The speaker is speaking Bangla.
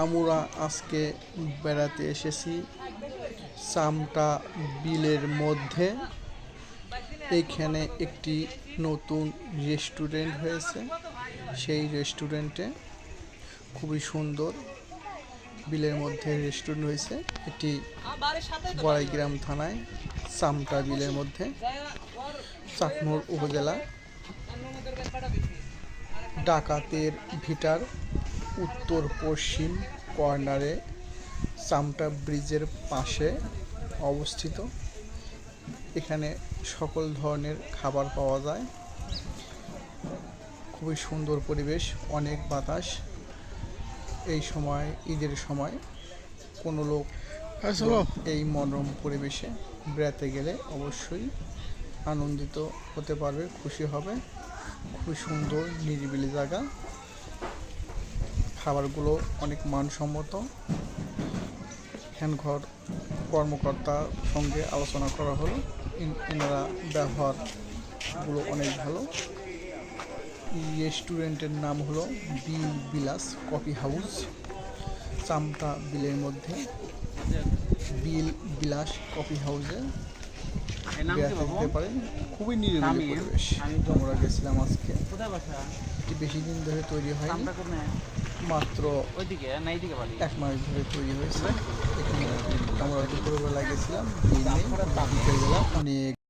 আমরা আজকে বেড়াতে এসেছি চামটা বিলের মধ্যে। এইখানে একটি নতুন রেস্টুরেন্ট হয়েছে। সেই রেস্টুরেন্টে খুবই সুন্দর বিলের মধ্যে রেস্টুরেন্ট হয়েছে। এটি বড়াইগ্রাম থানায় চামটা বিলের মধ্যে, চাটমোহর উপজেলা, ডাকাতের ভিটার উত্তর পশ্চিম কর্নারে চামটা ব্রিজের পাশে অবস্থিত। এখানে সকল ধরনের খাবার পাওয়া যায়। খুবই সুন্দর পরিবেশ, অনেক বাতাস। এই সময়, ঈদের সময়, কোনো লোক এই মনোরম পরিবেশে বেড়াতে গেলে অবশ্যই আনন্দিত হতে পারবে, খুশি হবে। খুবই সুন্দর নিরিবিলি জায়গা। খাবারগুলো অনেক মানসম্মত। ঘর কর্মকর্তার সঙ্গে আলোচনা করা হলো, এনারা ব্যবহারগুলো অনেক ভালো। রেস্টুরেন্টের নাম হলো বিল বিলাস কফি হাউস, চামটা বিলের মধ্যে। বিল বিলাস কফি হাউসে বেড়াতে যেতে পারেন। খুবই নিরিবিলি পরিবেশ। আমরা গেছিলাম আজকে। এটি বেশি দিন ধরে তৈরি হয়নি, মাত্র 1 মাস ধরে তৈরি হয়েছে। এখানে আমরা দুপুরবেলা গেছিলাম, বিকেলবেলা অনেক